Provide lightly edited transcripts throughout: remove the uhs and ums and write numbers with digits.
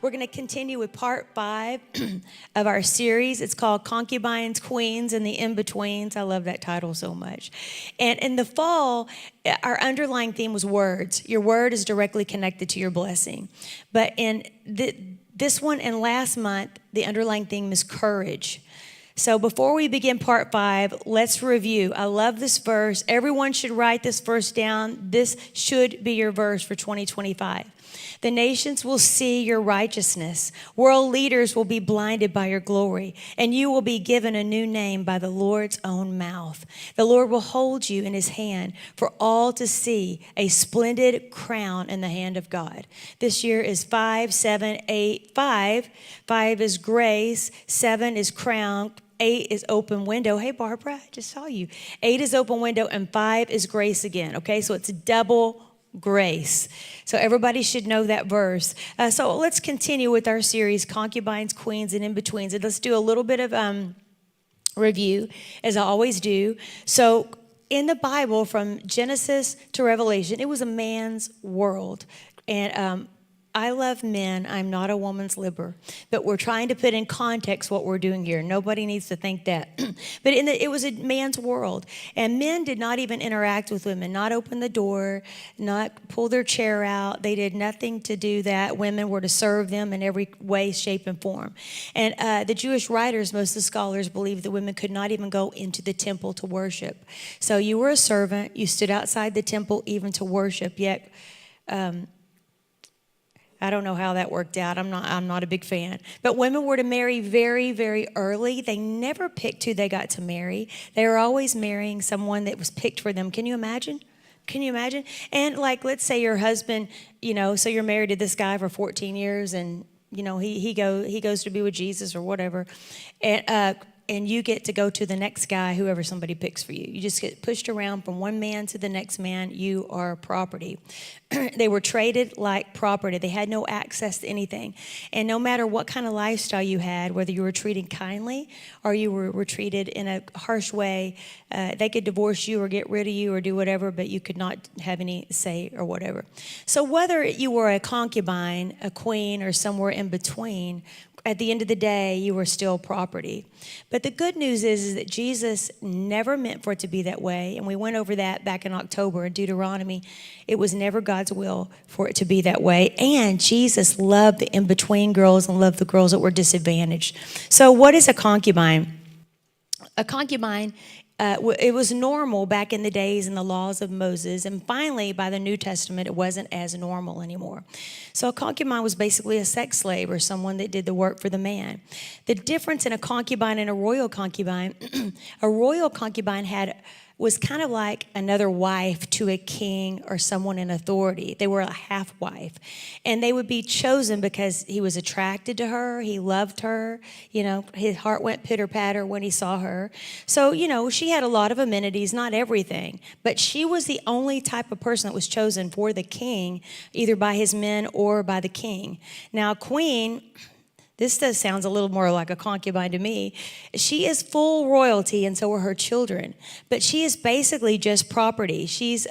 We're going to continue with part 5 of our series. It's called Concubines, Queens, and the In-Betweens. I love that title so much. And in the fall, our underlying theme was words. Your word is directly connected to your blessing. But in this one and last month, the underlying theme is courage. So before we begin part 5, let's review. I love this verse. Everyone should write this verse down. This should be your verse for 2025. The nations will see your righteousness. World leaders will be blinded by your glory, and you will be given a new name by the Lord's own mouth. The Lord will hold you in his hand for all to see, a splendid crown in the hand of God. This year is 5, 7, 8, 5. 5 is grace, 7 is crown, 8 is open window. Hey, Barbara, I just saw you. 8 is open window, and 5 is grace again, okay? So it's double grace. So everybody should know that verse. So let's continue with our series, Concubines, Queens, and In-Betweens. And let's do a little bit of review, as I always do. So in the Bible, from Genesis to Revelation, it was a man's world. And I love men. I'm not a woman's libber. But we're trying to put in context what we're doing here. Nobody needs to think that. But it was a man's world. And men did not even interact with women, not open the door, not pull their chair out. They did nothing to do that. Women were to serve them in every way, shape, and form. And the Jewish writers, most of the scholars, believed that women could not even go into the temple to worship. So you were a servant. You stood outside the temple even to worship. Yet I don't know how that worked out. I'm not a big fan. But women were to marry very, very early. They never picked who they got to marry. They were always marrying someone that was picked for them. Can you imagine? Can you imagine? And like, let's say your husband, so you're married to this guy for 14 years and, he goes to be with Jesus or whatever. And you get to go to the next guy, whoever somebody picks for you. You just get pushed around from one man to the next man. You are property. They were traded like property. They had no access to anything. And no matter what kind of lifestyle you had, whether you were treated kindly or you were treated in a harsh way, they could divorce you or get rid of you or do whatever, but you could not have any say or whatever. So whether you were a concubine, a queen, or somewhere in between, at the end of the day, you were still property. But the good news is that Jesus never meant for it to be that way. And we went over that back in October in Deuteronomy. It was never God's will for it to be that way. And Jesus loved the in-between girls and loved the girls that were disadvantaged. So what is a concubine? A concubine, it was normal back in the days in the laws of Moses. And finally, by the New Testament, it wasn't as normal anymore. So a concubine was basically a sex slave or someone that did the work for the man. The difference in a concubine and a royal concubine, was kind of like another wife to a king or someone in authority. They were a half-wife. And they would be chosen because he was attracted to her, he loved her, his heart went pitter-patter when he saw her. So, she had a lot of amenities, not everything, but she was the only type of person that was chosen for the king, either by his men or by the king. Now, queen, this sounds a little more like a concubine to me. She is full royalty, and so are her children. But she is basically just property. She's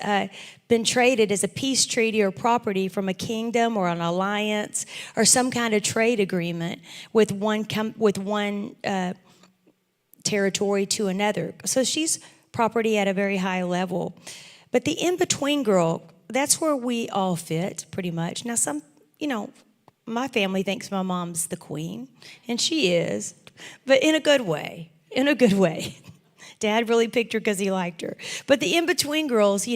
been traded as a peace treaty or property from a kingdom or an alliance or some kind of trade agreement with one territory to another. So she's property at a very high level. But the in-between girl, that's where we all fit, pretty much. Now, my family thinks my mom's the queen, and she is, but in a good way, Dad really picked her because he liked her. But the in-between girls,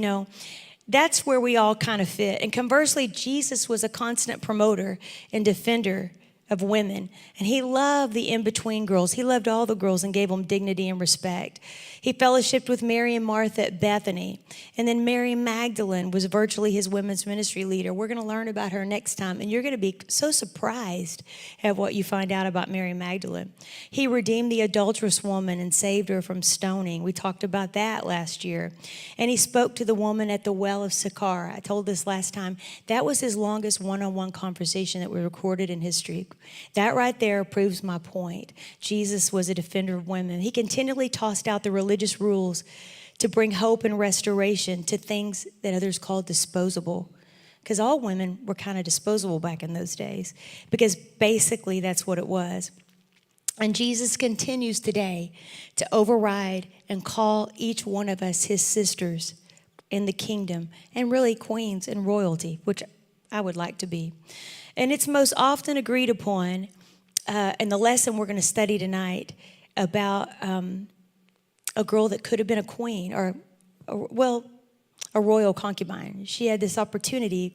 that's where we all kind of fit. And conversely, Jesus was a constant promoter and defender of women. And he loved the in-between girls. He loved all the girls and gave them dignity and respect. He fellowshiped with Mary and Martha at Bethany. And then Mary Magdalene was virtually his women's ministry leader. We're going to learn about her next time. And you're going to be so surprised at what you find out about Mary Magdalene. He redeemed the adulterous woman and saved her from stoning. We talked about that last year. And he spoke to the woman at the well of Sychar. I told this last time. That was his longest one-on-one conversation that we recorded in history. That right there proves my point. Jesus was a defender of women. He continually tossed out the religious rules to bring hope and restoration to things that others called disposable. because all women were kind of disposable back in those days, because basically that's what it was. And Jesus continues today to override and call each one of us his sisters in the kingdom, and really queens in royalty, which I would like to be. And it's most often agreed upon in the lesson we're going to study tonight about a girl that could have been a queen, or a royal concubine. She had this opportunity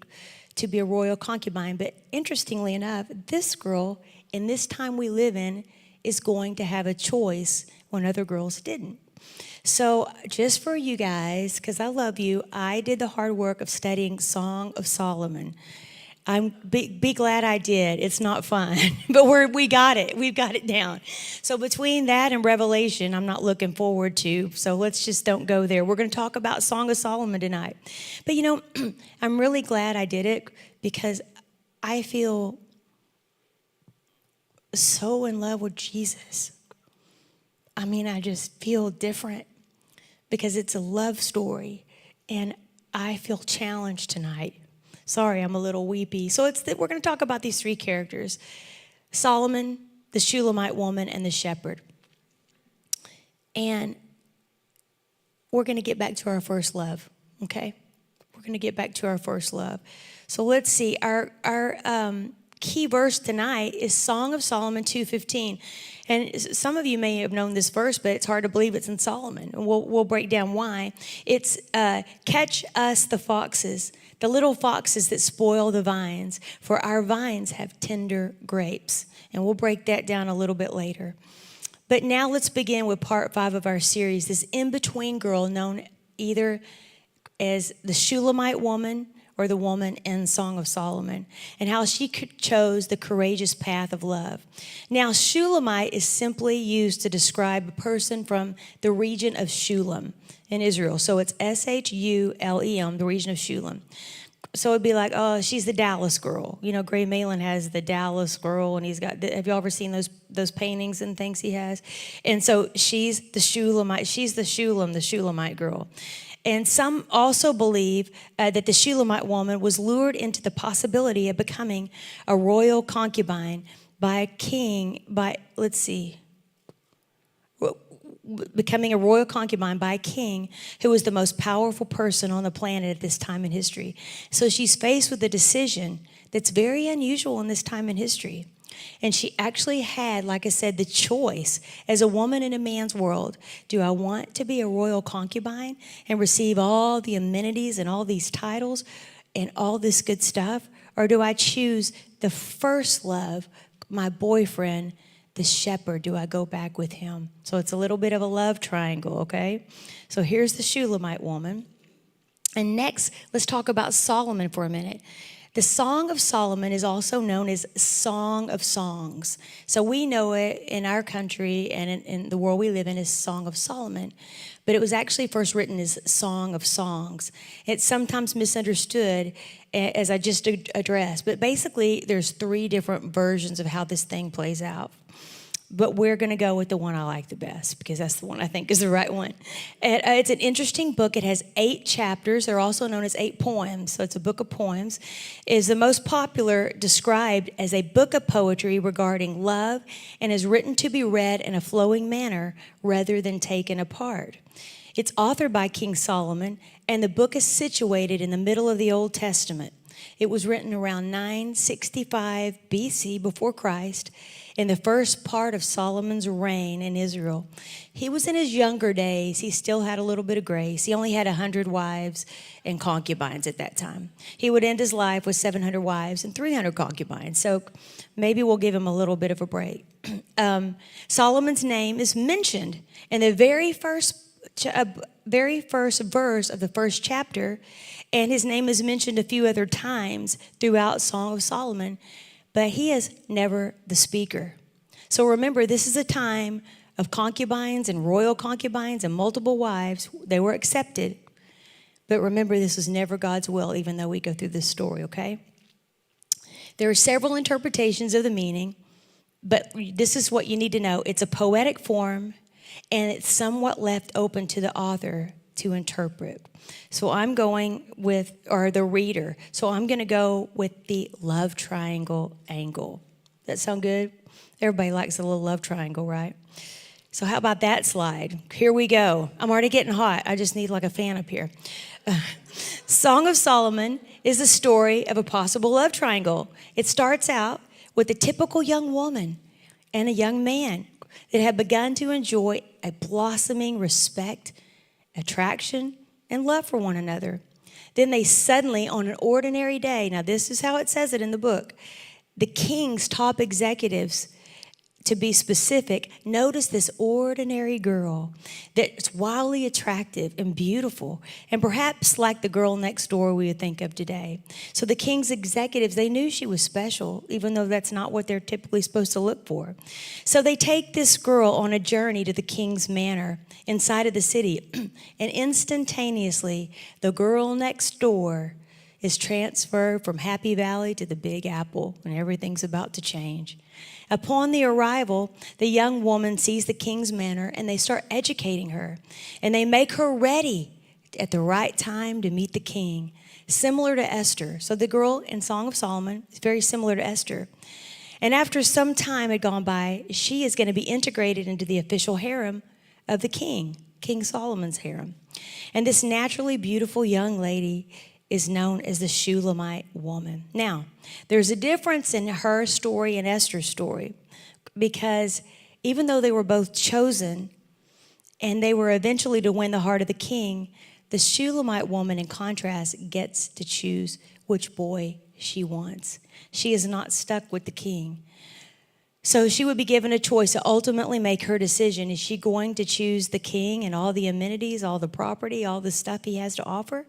to be a royal concubine. But interestingly enough, this girl in this time we live in is going to have a choice when other girls didn't. So just for you guys, because I love you, I did the hard work of studying Song of Solomon. I'm be glad I did. It's not fun, but we got it. We've got it down. So between that and Revelation, I'm not looking forward to. So let's just don't go there. We're going to talk about Song of Solomon tonight. But you know, I'm really glad I did it, because I feel so in love with Jesus. I mean, I just feel different because it's a love story, and I feel challenged tonight. Sorry, I'm a little weepy. So we're going to talk about these three characters: Solomon, the Shulamite woman, and the shepherd. And we're going to get back to our first love, okay? We're going to get back to our first love. So let's see. Our key verse tonight is Song of Solomon 2:15. And some of you may have known this verse, but it's hard to believe it's in Solomon. And we'll break down why. It's catch us the foxes, the little foxes that spoil the vines, for our vines have tender grapes. And we'll break that down a little bit later. But now let's begin with part 5 of our series, this in-between girl known either as the Shulamite woman or the woman in Song of Solomon, and how she chose the courageous path of love. Now, Shulamite is simply used to describe a person from the region of Shulam in Israel. So it's Shulem, the region of Shulam. So it'd be like, oh, she's the Dallas girl. You know, Gray Malin has the Dallas girl, and he's got, have you ever seen those paintings and things he has? And so she's the Shulamite, she's the Shulamite girl. And some also believe that the Shulamite woman was lured into the possibility of becoming a royal concubine by a king, becoming a royal concubine by a king who was the most powerful person on the planet at this time in history. So she's faced with a decision that's very unusual in this time in history. And she actually had, like I said, the choice as a woman in a man's world. Do I want to be a royal concubine and receive all the amenities and all these titles and all this good stuff? Or do I choose the first love, my boyfriend, the shepherd? Do I go back with him? So it's a little bit of a love triangle, okay? So here's the Shulamite woman. And next, let's talk about Solomon for a minute. The Song of Solomon is also known as Song of Songs. So we know it in our country and in the world we live in as Song of Solomon. But it was actually first written as Song of Songs. It's sometimes misunderstood, as I just addressed. But basically, there's 3 different versions of how this thing plays out. But we're going to go with the one I like the best, because that's the one I think is the right one. And, it's an interesting book. It has 8 chapters. They're also known as 8 poems. So it's a book of poems. It is the most popular, described as a book of poetry regarding love, and is written to be read in a flowing manner rather than taken apart. It's authored by King Solomon, and the book is situated in the middle of the Old Testament. It was written around 965 BC before Christ, in the first part of Solomon's reign in Israel. He was in his younger days. He still had a little bit of grace. He only had 100 wives and concubines at that time. He would end his life with 700 wives and 300 concubines. So maybe we'll give him a little bit of a break. Solomon's name is mentioned in the very first verse of the first chapter, and his name is mentioned a few other times throughout Song of Solomon, but he is never the speaker. So remember, this is a time of concubines and royal concubines and multiple wives. They were accepted. But remember, this was never God's will, even though we go through this story, okay? There are several interpretations of the meaning, but this is what you need to know. It's a poetic form, and it's somewhat left open to the author to interpret. So I'm going with, or the reader. So I'm going to go with the love triangle angle. That sound good? Everybody likes a little love triangle, right? So how about that slide? Here we go. I'm already getting hot. I just need like a fan up here. Song of Solomon is the story of a possible love triangle. It starts out with a typical young woman and a young man that have begun to enjoy a blossoming respect, attraction, and love for one another. Then they suddenly, on an ordinary day, now this is how it says it in the book, the king's top executives, to be specific, notice this ordinary girl that's wildly attractive and beautiful, and perhaps like the girl next door we would think of today. So the king's executives, they knew she was special, even though that's not what they're typically supposed to look for. So they take this girl on a journey to the king's manor inside of the city, and instantaneously, the girl next door is transferred from Happy Valley to the Big Apple, and everything's about to change. Upon the arrival, the young woman sees the king's manor, and they start educating her, and they make her ready at the right time to meet the king, similar to Esther. So the girl in Song of Solomon is very similar to Esther. And after some time had gone by, she is going to be integrated into the official harem of the king, King Solomon's harem. And this naturally beautiful young lady is known as the Shulamite woman. Now, there's a difference in her story and Esther's story, because even though they were both chosen and they were eventually to win the heart of the king, the Shulamite woman, in contrast, gets to choose which boy she wants. She is not stuck with the king. So she would be given a choice to ultimately make her decision. Is she going to choose the king and all the amenities, all the property, all the stuff he has to offer?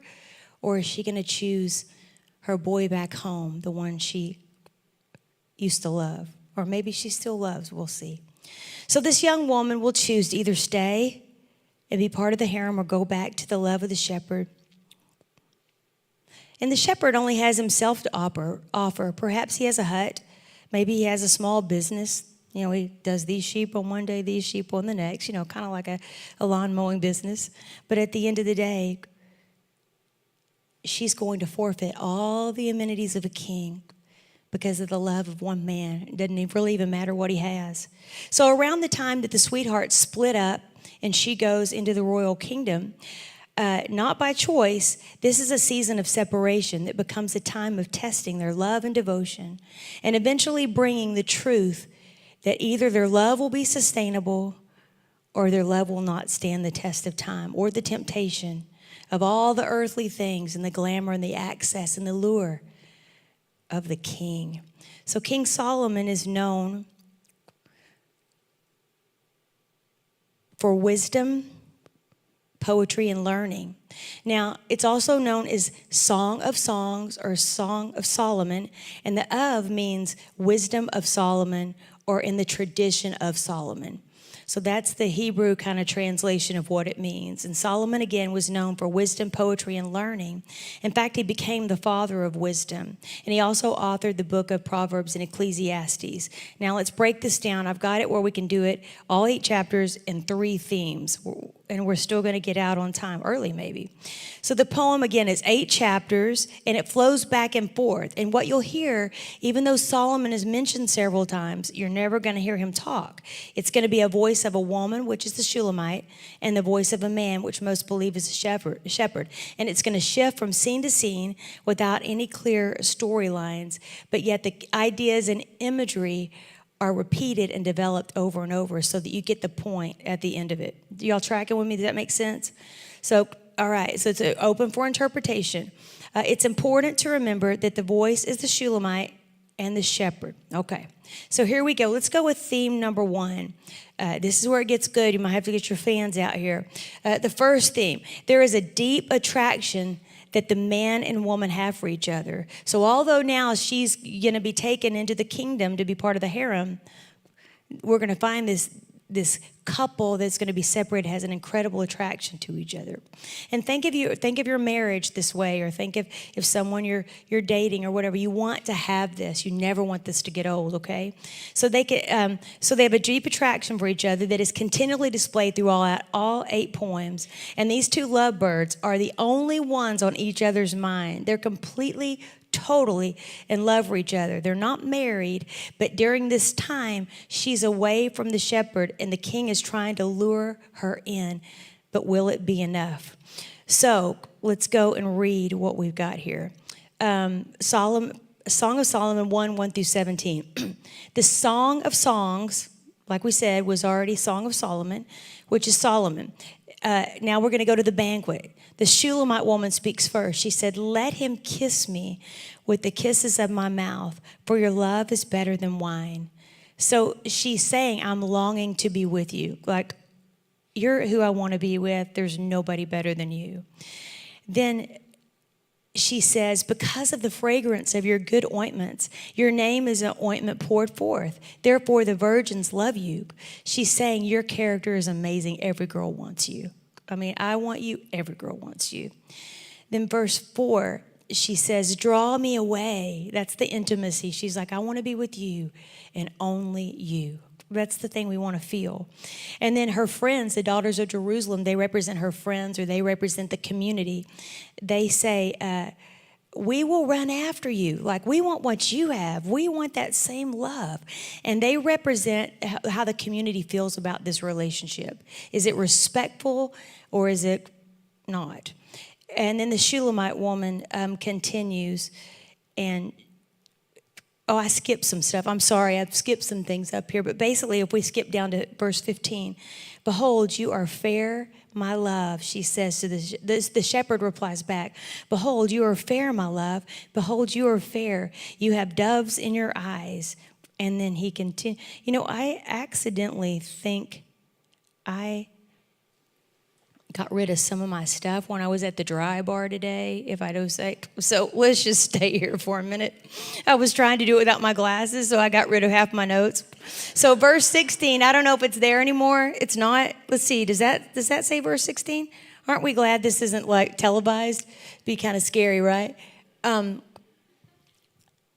Or is she going to choose her boy back home, the one she used to love? Or maybe she still loves, we'll see. So this young woman will choose to either stay and be part of the harem or go back to the love of the shepherd. And the shepherd only has himself to offer. Perhaps he has a hut. Maybe he has a small business. You know, he does these sheep on one day, these sheep on the next, kind of like a lawn mowing business. But at the end of the day, she's going to forfeit all the amenities of a king because of the love of one man. It doesn't really even matter what he has. So around the time that the sweethearts split up and she goes into the royal kingdom, not by choice, this is a season of separation that becomes a time of testing their love and devotion, and eventually bringing the truth that either their love will be sustainable or their love will not stand the test of time or the temptation of all the earthly things and the glamour and the access and the lure of the king. So King Solomon is known for wisdom, poetry, and learning. Now, it's also known as Song of Songs or Song of Solomon, and the of means wisdom of Solomon or in the tradition of Solomon. So that's the Hebrew kind of translation of what it means. And Solomon, again, was known for wisdom, poetry, and learning. In fact, he became the father of wisdom. And he also authored the book of Proverbs and Ecclesiastes. Now, let's break this down. I've got it where we can do it, all 8 chapters in 3 themes. And we're still going to get out on time, early maybe. So the poem, again, is 8 chapters, and it flows back and forth. And what you'll hear, even though Solomon is mentioned several times, you're never going to hear him talk. It's going to be a voice of a woman, which is the Shulamite, and the voice of a man, which most believe is a shepherd. And it's going to shift from scene to scene without any clear storylines, but yet the ideas and imagery are repeated and developed over and over so that you get the point at the end of it. Y'all tracking with me? Does that make sense? So, all right, so it's open for interpretation. It's important to remember that the voice is the Shulamite and the shepherd. Okay, so here we go. Let's go with theme number 1. This is where it gets good. You might have to get your fans out here. The first theme, there is a deep attraction that the man and woman have for each other. So although now she's going to be taken into the kingdom to be part of the harem, we're going to find this couple that's going to be separated has an incredible attraction to each other. And think of your marriage this way, or think of if someone you're dating or whatever. You want to have this. You never want this to get old, okay? So they have a deep attraction for each other that is continually displayed through all 8 poems. And these two lovebirds are the only ones on each other's mind. They're completely, totally in love with each other. They're not married, but during this time, she's away from the shepherd, and the king is trying to lure her in. But will it be enough? So let's go and read what we've got here. Song of Solomon 1 through 17. The Song of Songs, like we said, was already Song of Solomon, which is Solomon. Now we're going to go to the banquet. The Shulamite woman speaks first. She said, "Let him kiss me with the kisses of my mouth, for your love is better than wine." So she's saying, I'm longing to be with you. Like, you're who I want to be with. There's nobody better than you. Then she says, because of the fragrance of your good ointments, your name is an ointment poured forth. Therefore, the virgins love you. She's saying, your character is amazing. Every girl wants you. I mean, I want you. Every girl wants you. Then verse 4, she says, draw me away. That's the intimacy. She's like, I want to be with you and only you. That's the thing we want to feel. And then her friends, the daughters of Jerusalem, they represent her friends, or they represent the community. They say, we will run after you. Like, we want what you have. We want that same love. And they represent how the community feels about this relationship. Is it respectful or is it not? And then the Shulamite woman continues, and I skipped some stuff. I'm sorry, I've skipped some things up here. But basically, if we skip down to verse 15, behold, you are fair, my love, she says to the shepherd replies back, behold, you are fair, my love. Behold, you are fair. You have doves in your eyes. And then he continues. You know, I accidentally think I got rid of some of my stuff when I was at the dry bar today, if I don't say. So let's just stay here for a minute. I was trying to do it without my glasses, so I got rid of half my notes. So verse 16, I don't know if it's there anymore. It's not. Let's see, does that say verse 16? Aren't we glad this isn't like televised? Be kind of scary, right?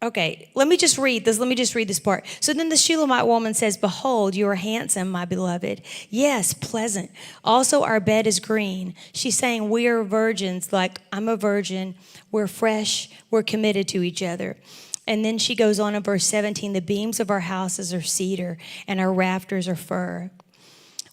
Okay, let me just read this part. So then the Shulamite woman says, behold, you are handsome, my beloved. Yes, pleasant. Also, our bed is green. She's saying we are virgins, like I'm a virgin. We're fresh. We're committed to each other. And then she goes on in verse 17, the beams of our houses are cedar and our rafters are fir.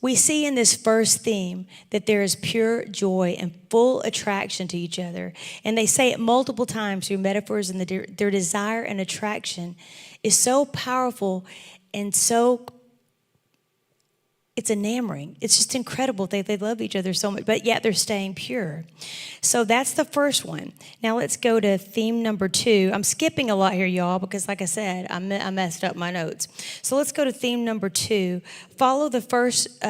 We see in this first theme that there is pure joy and full attraction to each other. And they say it multiple times through metaphors, and their desire and attraction is so powerful and so, it's enamoring. It's just incredible. They love each other so much, but yet they're staying pure. So that's the first one. Now let's go to theme number 2. I'm skipping a lot here, y'all, because like I said, I messed up my notes. So let's go to theme number 2. Follow the first,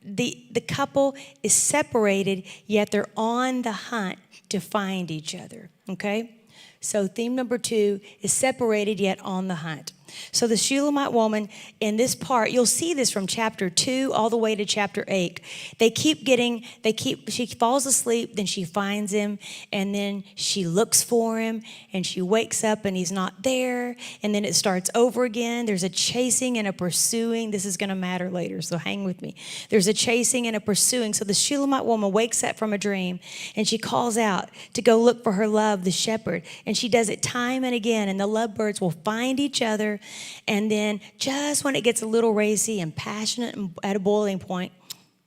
the couple is separated, yet they're on the hunt to find each other, okay? So theme number 2 is separated, yet on the hunt. So the Shulamite woman in this part, you'll see this from chapter 2 all the way to chapter 8. She falls asleep, then she finds him, and then she looks for him, and she wakes up and he's not there, and then it starts over again. There's a chasing and a pursuing. This is going to matter later, so hang with me. There's a chasing and a pursuing. So the Shulamite woman wakes up from a dream, and she calls out to go look for her love, the shepherd, and she does it time and again, and the lovebirds will find each other. And then just when it gets a little racy and passionate and at a boiling point,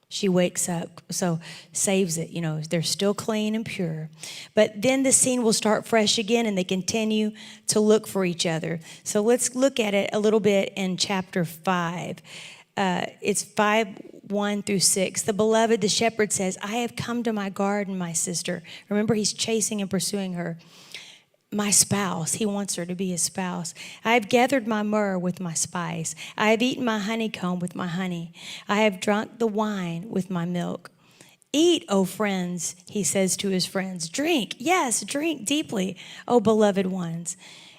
she wakes up. So saves it, they're still clean and pure. But then the scene will start fresh again, and they continue to look for each other. So let's look at it a little bit in chapter 5. It's 5:1 through 6. The beloved, the shepherd says, I have come to my garden, my sister. Remember, he's chasing and pursuing her. My spouse, he wants her to be his spouse. I have gathered my myrrh with my spice. I have eaten my honeycomb with my honey. I have drunk the wine with my milk. Eat, O friends, he says to his friends. Drink, yes, drink deeply, O beloved ones.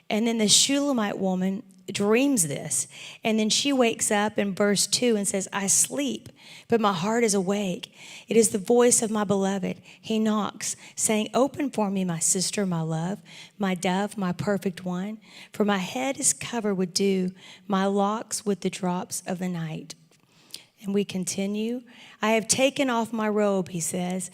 And then the Shulamite woman dreams this. And then she wakes up in verse 2 and says, I sleep, but my heart is awake. It is the voice of my beloved. He knocks, saying, open for me, my sister, my love, my dove, my perfect one. For my head is covered with dew, my locks with the drops of the night. And we continue. I have taken off my robe, he says,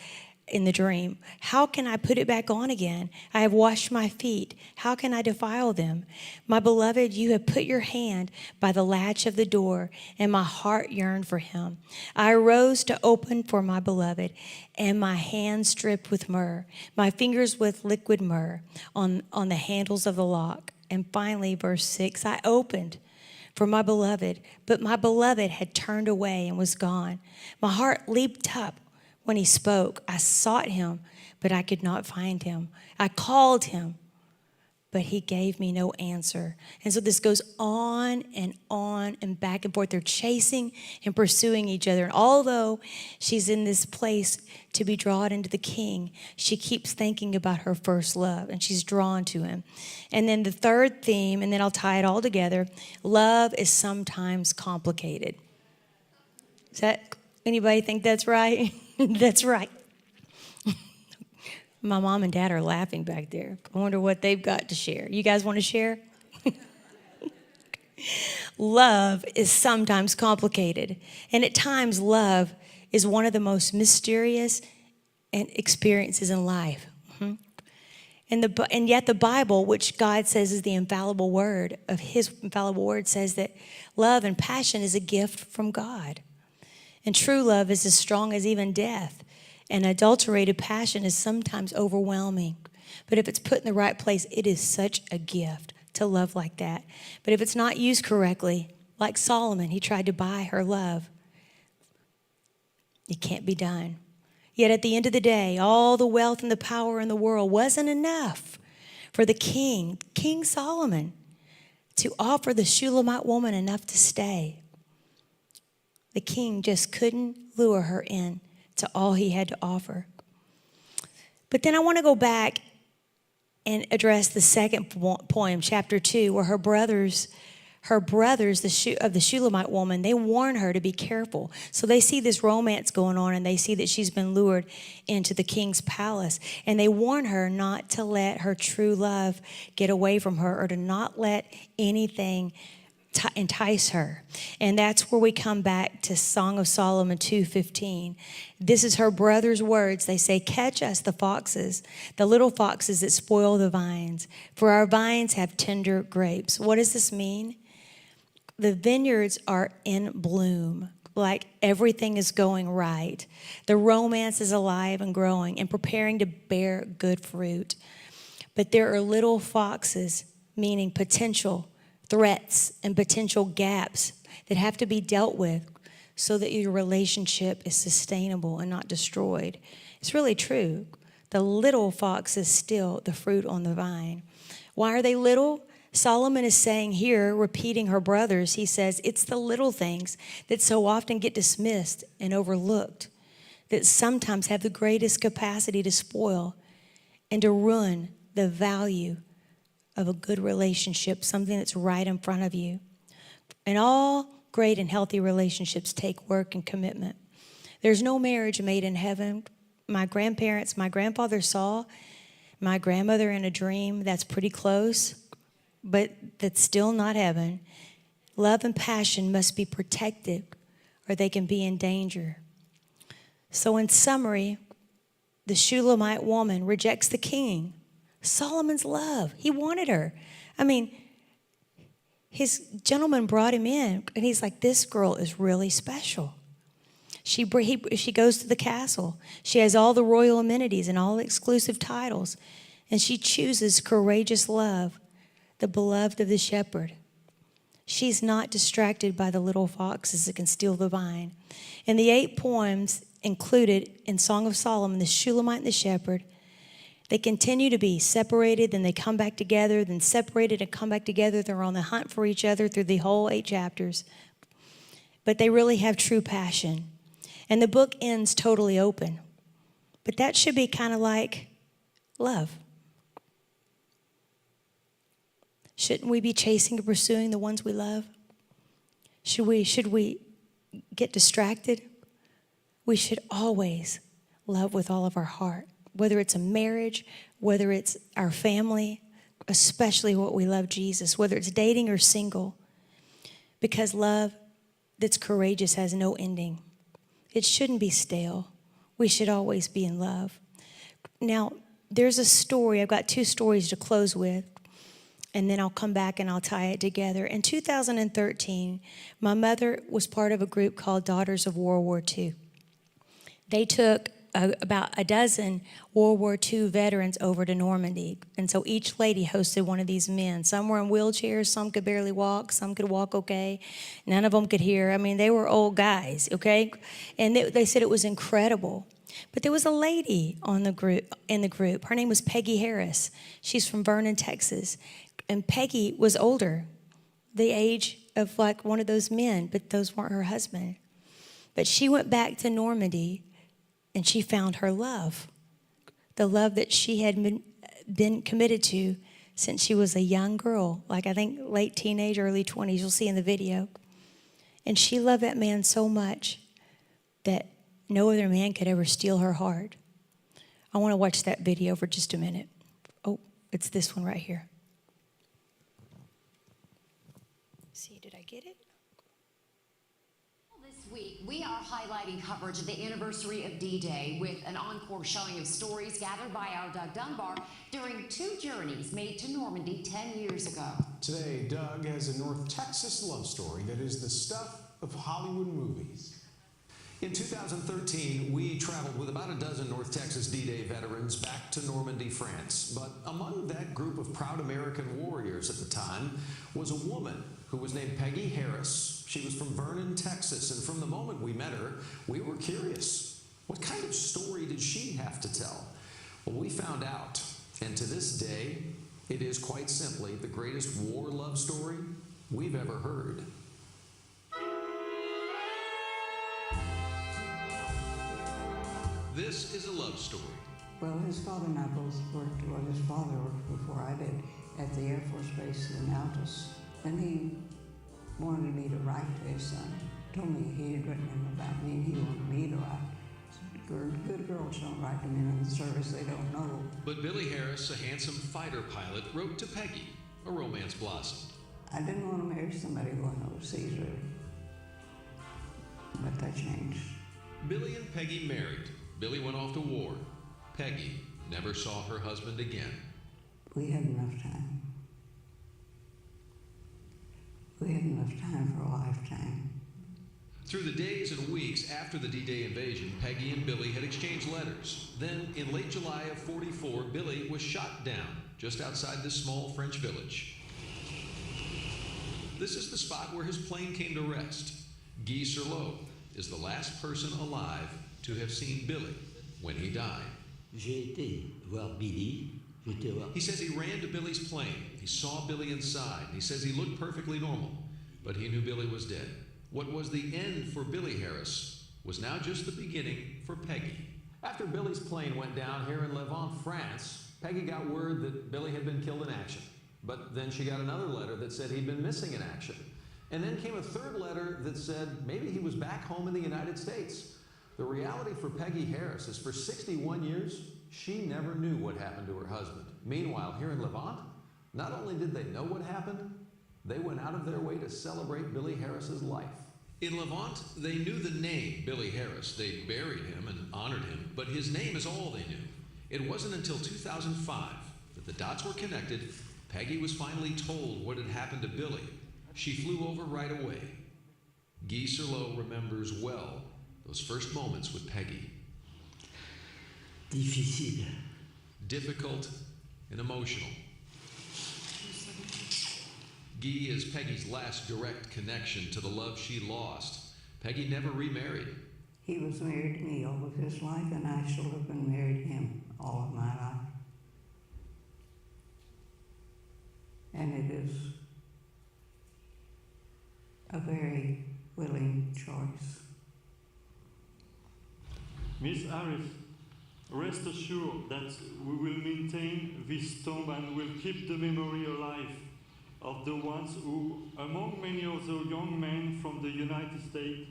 in the dream. How can I put it back on again? I have washed my feet. How can I defile them? My beloved, you have put your hand by the latch of the door, and my heart yearned for him. I arose to open for my beloved, and my hands dripped with myrrh, my fingers with liquid myrrh on the handles of the lock. And finally, verse 6, I opened for my beloved, but my beloved had turned away and was gone. My heart leaped up when he spoke. I sought him, but I could not find him. I called him, but he gave me no answer. And so this goes on and back and forth. They're chasing and pursuing each other. And although she's in this place to be drawn into the king, she keeps thinking about her first love, and she's drawn to him. And then the third theme, and then I'll tie it all together, love is sometimes complicated. Does that, anybody think that's right? That's right. My mom and dad are laughing back there. I wonder what they've got to share. You guys want to share? Love is sometimes complicated. And at times, love is one of the most mysterious experiences in life. And yet the Bible, which God says is the infallible word of his infallible word, says that love and passion is a gift from God. And true love is as strong as even death. And adulterated passion is sometimes overwhelming. But if it's put in the right place, it is such a gift to love like that. But if it's not used correctly, like Solomon, he tried to buy her love. It can't be done. Yet at the end of the day, all the wealth and the power in the world wasn't enough for the king, King Solomon, to offer the Shulamite woman enough to stay. The king just couldn't lure her in to all he had to offer. But then I want to go back and address the second poem, chapter 2, where her brothers of the Shulamite woman, they warn her to be careful. So they see this romance going on, and they see that she's been lured into the king's palace. And they warn her not to let her true love get away from her, or to not let anything entice her. And that's where we come back to Song of Solomon 2:15. This is her brother's words. They say, catch us the foxes, the little foxes that spoil the vines, for our vines have tender grapes. What does this mean? The vineyards are in bloom, like everything is going right. The romance is alive and growing and preparing to bear good fruit. But there are little foxes, meaning potential threats and potential gaps that have to be dealt with so that your relationship is sustainable and not destroyed. It's really true. The little fox is still the fruit on the vine. Why are they little? Solomon is saying here, repeating her brothers, he says, it's the little things that so often get dismissed and overlooked that sometimes have the greatest capacity to spoil and to ruin the value of a good relationship, something that's right in front of you. And all great and healthy relationships take work and commitment. There's no marriage made in heaven. My grandfather saw my grandmother in a dream. That's pretty close, but that's still not heaven. Love and passion must be protected, or they can be in danger. So in summary, the Shulamite woman rejects the king. Solomon's love. He wanted her. I mean, his gentleman brought him in, and he's like, this girl is really special. She goes to the castle. She has all the royal amenities and all exclusive titles, and she chooses courageous love, the beloved of the shepherd. She's not distracted by the little foxes that can steal the vine. In the 8 poems included in Song of Solomon, the Shulamite and the shepherd, they continue to be separated, then they come back together, then separated and come back together. They're on the hunt for each other through the whole 8 chapters. But they really have true passion. And the book ends totally open. But that should be kind of like love. Shouldn't we be chasing and pursuing the ones we love? Should we get distracted? We should always love with all of our heart, whether it's a marriage, whether it's our family, especially what we love Jesus, whether it's dating or single, because love that's courageous has no ending. It shouldn't be stale. We should always be in love. Now, there's a story. I've got 2 stories to close with, and then I'll come back and I'll tie it together. In 2013, my mother was part of a group called Daughters of World War II. They took about a dozen World War II veterans over to Normandy. And so each lady hosted one of these men. Some were in wheelchairs, some could barely walk, some could walk okay. None of them could hear. I mean, they were old guys, okay? And they said it was incredible. But there was a lady in the group. Her name was Peggy Harris. She's from Vernon, Texas. And Peggy was older, the age of like one of those men, but those weren't her husband. But she went back to Normandy, and she found her love, the love that she had been committed to since she was a young girl, like I think late teenage, early 20s. You'll see in the video. And she loved that man so much that no other man could ever steal her heart. I want to watch that video for just a minute. Oh, it's this one right here. See, did I get it? This week, we are highlighting coverage of the anniversary of D-Day with an encore showing of stories gathered by our Doug Dunbar during 2 journeys made to Normandy 10 years ago. Today, Doug has a North Texas love story that is the stuff of Hollywood movies. In 2013, we traveled with about a dozen North Texas D-Day veterans back to Normandy, France. But among that group of proud American warriors at the time was a woman who was named Peggy Harris. She was from Vernon, Texas, and from the moment we met her, we were curious. What kind of story did she have to tell? Well, we found out, and to this day, it is quite simply the greatest war love story we've ever heard. This is a love story. Well, his father and I both worked, well, his father worked before I did at the Air Force Base in Altus. And he wanted me to write to his son. Told me he had written him about me and he wanted me to write. Good girls don't write to men in the service they don't know. But Billy Harris, a handsome fighter pilot, wrote to Peggy. A romance blossomed. I didn't want to marry somebody going overseas, really. But that changed. Billy and Peggy married. Billy went off to war. Peggy never saw her husband again. We had enough time. We had enough time for a lifetime. Through the days and weeks after the D-Day invasion, Peggy and Billy had exchanged letters. Then, in late July of '44, Billy was shot down just outside this small French village. This is the spot where his plane came to rest. Guy Serlot is the last person alive to have seen Billy when he died. J'ai été voir Billy. He says he ran to Billy's plane. He saw Billy inside. He says he looked perfectly normal, but he knew Billy was dead. What was the end for Billy Harris was now just the beginning for Peggy. After Billy's plane went down here in Levant, France, Peggy got word that Billy had been killed in action. But then she got another letter that said he'd been missing in action. And then came a third letter that said maybe he was back home in the United States. The reality for Peggy Harris is for 61 years, she never knew what happened to her husband. Meanwhile, here in Levant, not only did they know what happened, they went out of their way to celebrate Billy Harris's life. In Levant, they knew the name Billy Harris. They buried him and honored him, but his name is all they knew. It wasn't until 2005 that the dots were connected. Peggy was finally told what had happened to Billy. She flew over right away. Guy Serlot remembers well those first moments with Peggy. Difficile. Difficult and emotional. Guy is Peggy's last direct connection to the love she lost. Peggy never remarried. He was married to me all of his life, and I shall have been married to him all of my life. And it is a very willing choice. Miss Harris, rest assured that we will maintain this tomb and will keep the memory alive of the ones who, among many other young men from the United States,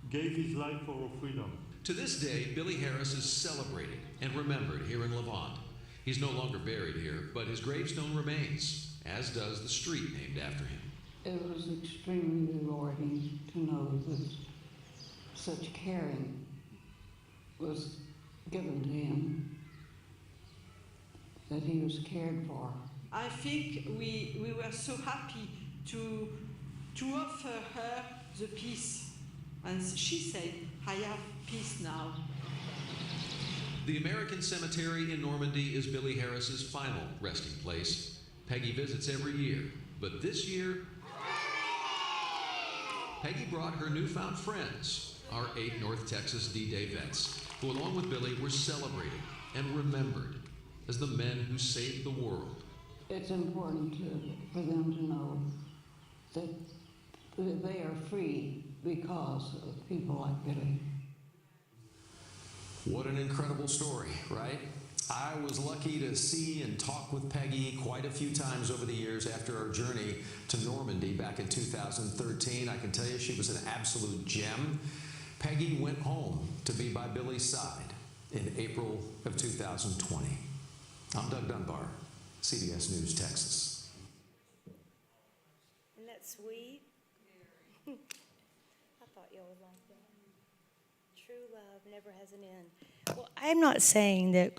gave his life for our freedom. To this day, Billy Harris is celebrated and remembered here in Levant. He's no longer buried here, but his gravestone remains, as does the street named after him. It was extremely rewarding to know that such caring was given to him, that he was cared for. I think we were so happy to offer her the peace. And she said, I have peace now. The American Cemetery in Normandy is Billy Harris's final resting place. Peggy visits every year, but this year, Peggy brought her newfound friends, our 8 North Texas D-Day vets, who along with Billy were celebrated and remembered as the men who saved the world. It's important for them to know that they are free because of people like Billy. What an incredible story, right? I was lucky to see and talk with Peggy quite a few times over the years after our journey to Normandy back in 2013. I can tell you she was an absolute gem. Peggy went home to be by Billy's side in April of 2020. I'm Doug Dunbar, CBS News, Texas. Isn't that sweet? I thought y'all would like that. True love never has an end. Well, I'm not saying that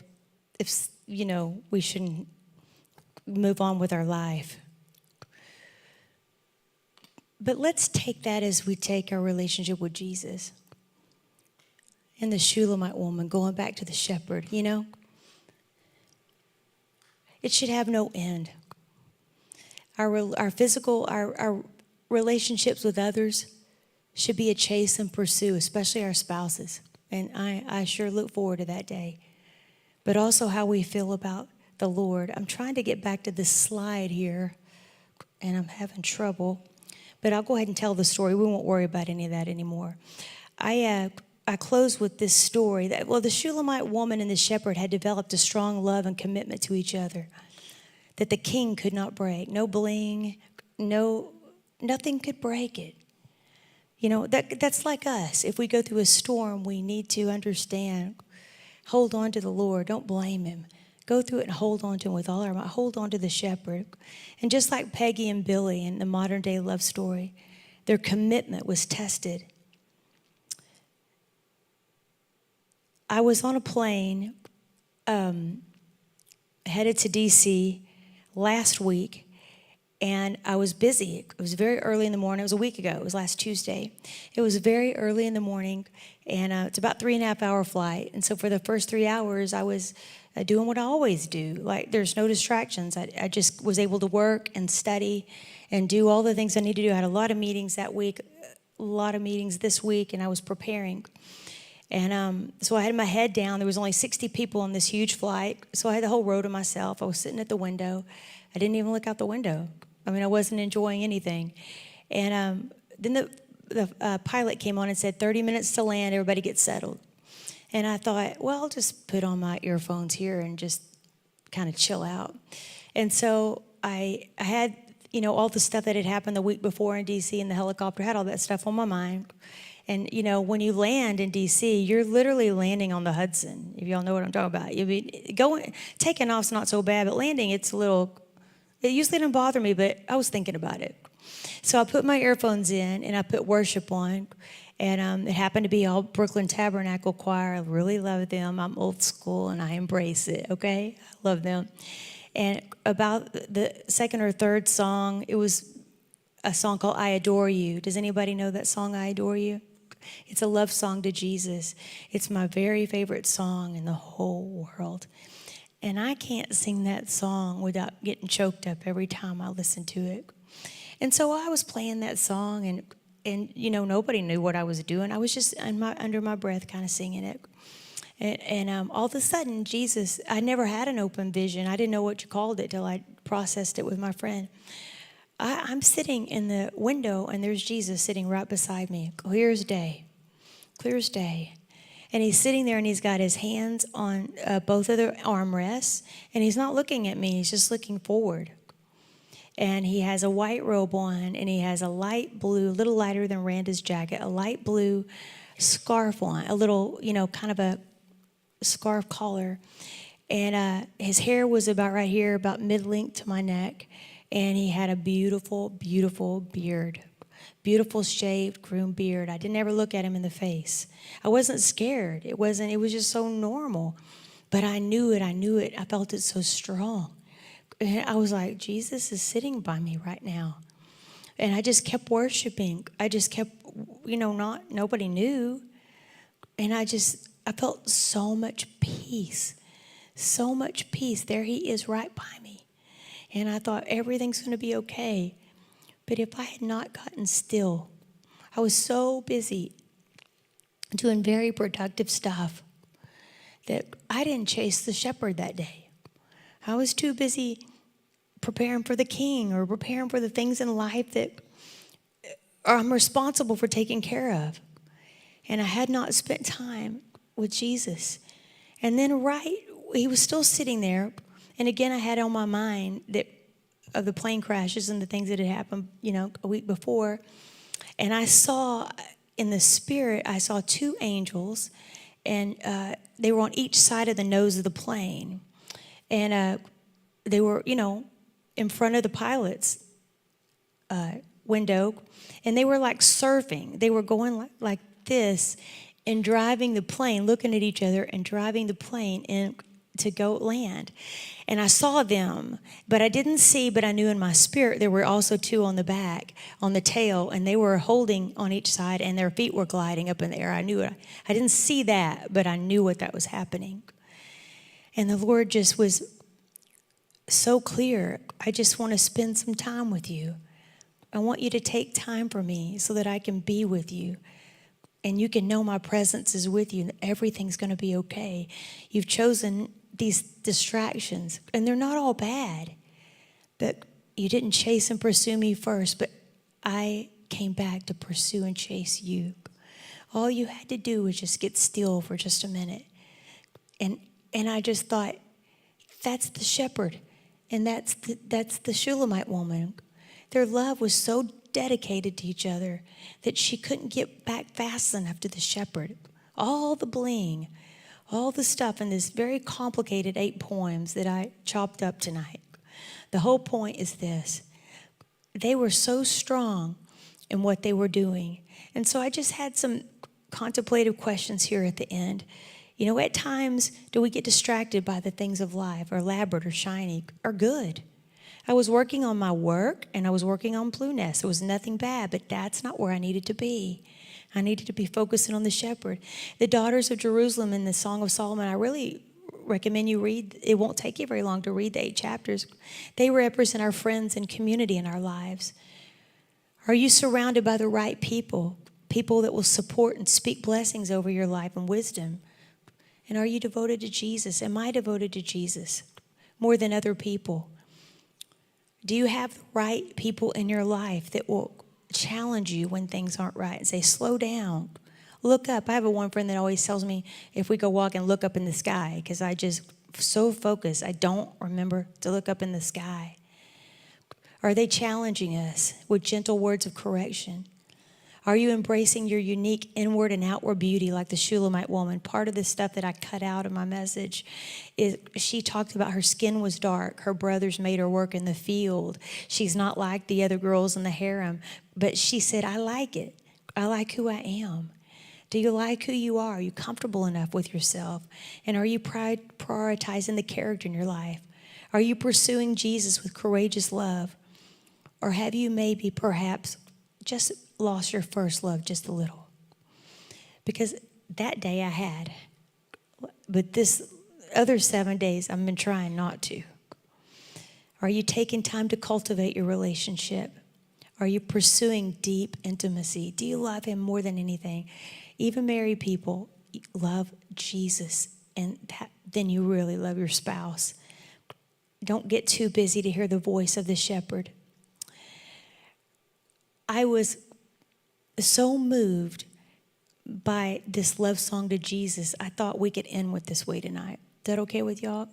if, we shouldn't move on with our life. But let's take that as we take our relationship with Jesus. And the Shulamite woman going back to the shepherd, It should have no end. Our physical, our relationships with others should be a chase and pursue, especially our spouses. And I sure look forward to that day. But also how we feel about the Lord. I'm trying to get back to this slide here, and I'm having trouble. But I'll go ahead and tell the story. We won't worry about any of that anymore. I close with this story that, the Shulamite woman and the shepherd had developed a strong love and commitment to each other that the king could not break. No bling, nothing could break it. That's like us. If we go through a storm, we need to understand, hold on to the Lord. Don't blame him. Go through it and hold on to him with all our might. Hold on to the shepherd. And just like Peggy and Billy in the modern day love story, their commitment was tested. I was on a plane headed to D.C. last week, and I was busy. It was very early in the morning. It was a week ago. It was last Tuesday. It was very early in the morning, and it's about 3.5 hour flight. And so for the first 3 hours, I was doing what I always do. Like, there's no distractions. I just was able to work and study and do all the things I need to do. I had a lot of meetings that week, a lot of meetings this week, and I was preparing. And so I had my head down. There was only 60 people on this huge flight, so I had the whole row to myself. I was sitting at the window. I didn't even look out the window. I wasn't enjoying anything. And then the pilot came on and said, 30 minutes to land, everybody get settled. And I thought, I'll just put on my earphones here and just kind of chill out. And so I had, all the stuff that had happened the week before in D.C. in the helicopter, had all that stuff on my mind. And, when you land in D.C., you're literally landing on the Hudson, if y'all know what I'm talking about. Taking off's not so bad, but landing, it usually doesn't bother me, but I was thinking about it. So I put my earphones in, and I put worship on, and it happened to be all Brooklyn Tabernacle Choir. I really love them. I'm old school, and I embrace it, okay? I love them. And about the second or third song, it was a song called I Adore You. Does anybody know that song, I Adore You? It's a love song to Jesus. It's my very favorite song in the whole world. And I can't sing that song without getting choked up every time I listen to it. And so I was playing that song, and nobody knew what I was doing. I was just under my breath kind of singing it. And all of a sudden, Jesus, I never had an open vision. I didn't know what you called it till I processed it with my friend. I'm sitting in the window, and there's Jesus sitting right beside me, clear as day. And he's sitting there, and he's got his hands on both of the armrests, and he's not looking at me. He's just looking forward. And he has a white robe on, and he has a light blue, a little lighter than Randa's jacket, a light blue scarf on, a little, kind of a scarf collar. And his hair was about right here, about mid-length to my neck. And he had a beautiful, beautiful beard. Beautiful shaved, groomed beard. I didn't ever look at him in the face. I wasn't scared. It was just so normal. But I knew it. I felt it so strong. And I was like, Jesus is sitting by me right now. And I just kept worshiping. I just kept, nobody knew. And I felt so much peace. So much peace. There he is right by me. And I thought everything's going to be okay. But if I had not gotten still, I was so busy doing very productive stuff that I didn't chase the shepherd that day. I was too busy preparing for the king or preparing for the things in life that I'm responsible for taking care of. And I had not spent time with Jesus. And then he was still sitting there. And again, I had on my mind of the plane crashes and the things that had happened, a week before. And I saw in the spirit, I saw two angels, and they were on each side of the nose of the plane. And they were, in front of the pilot's window, and they were like surfing. They were going like this and driving the plane, looking at each other and driving the plane in to go land. And I saw them, but I didn't see, but I knew in my spirit there were also two on the back, on the tail, and they were holding on each side, and their feet were gliding up in the air. I knew it. I didn't see that, but I knew what that was happening. And the Lord just was so clear. I just want to spend some time with you. I want you to take time for me so that I can be with you. And you can know my presence is with you and everything's going to be okay. You've chosen these distractions, and they're not all bad. But you didn't chase and pursue me first, but I came back to pursue and chase you. All you had to do was just get still for just a minute. And I just thought, that's the shepherd, and that's the Shulamite woman. Their love was so dedicated to each other that she couldn't get back fast enough to the shepherd. All the bling, all the stuff in this very complicated 8 poems that I chopped up tonight. The whole point is this. They were so strong in what they were doing. And so I just had some contemplative questions here at the end. At times, do we get distracted by the things of life, or elaborate or shiny or good? I was working on my work, and I was working on Blue Nest. It was nothing bad, but that's not where I needed to be. I needed to be focusing on the shepherd. The daughters of Jerusalem in the Song of Solomon, I really recommend you read. It won't take you very long to read the 8 chapters. They represent our friends and community in our lives. Are you surrounded by the right people? People that will support and speak blessings over your life and wisdom. And are you devoted to Jesus? Am I devoted to Jesus more than other people? Do you have the right people in your life that will challenge you when things aren't right and say, slow down, look up? I have one friend that always tells me if we go walk and look up in the sky, because I just so focused, I don't remember to look up in the sky. Are they challenging us with gentle words of correction? Are you embracing your unique inward and outward beauty like the Shulamite woman? Part of the stuff that I cut out of my message is she talked about her skin was dark. Her brothers made her work in the field. She's not like the other girls in the harem. But she said, I like it. I like who I am. Do you like who you are? Are you comfortable enough with yourself? And are you prioritizing the character in your life? Are you pursuing Jesus with courageous love? Or have you maybe perhaps just lost your first love just a little? Because that day I had, but this other 7 days I've been trying not to. Are you taking time to cultivate your relationship? Are you pursuing deep intimacy? Do you love him more than anything? Even married people love Jesus, and then you really love your spouse. Don't get too busy to hear the voice of the shepherd. I was so moved by this love song to Jesus, I thought we could end with this way tonight. Is that okay with y'all?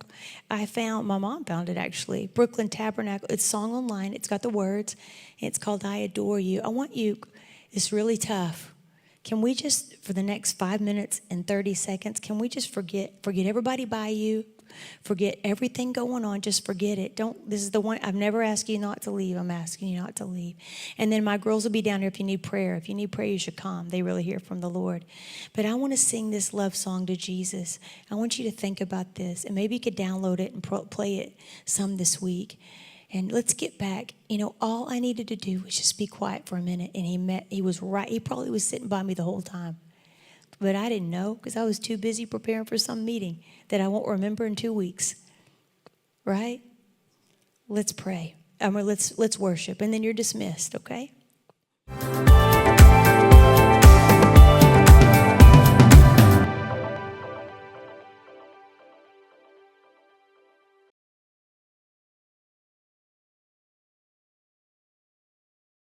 My mom found it actually. Brooklyn Tabernacle. It's song online. It's got the words. It's called I Adore You. It's really tough. Can we just, for the next 5 minutes and 30 seconds, can we just forget everybody by you? Forget everything going on. Just forget it. This is the one, I've never asked you not to leave. I'm asking you not to leave. And then my girls will be down here if you need prayer. If you need prayer, you should come. They really hear from the Lord. But I want to sing this love song to Jesus. I want you to think about this. And maybe you could download it and play it some this week. And let's get back. All I needed to do was just be quiet for a minute. And he was right. He probably was sitting by me the whole time. But I didn't know because I was too busy preparing for some meeting that I won't remember in 2 weeks. Right? Let's pray. Let's worship. And then you're dismissed, okay?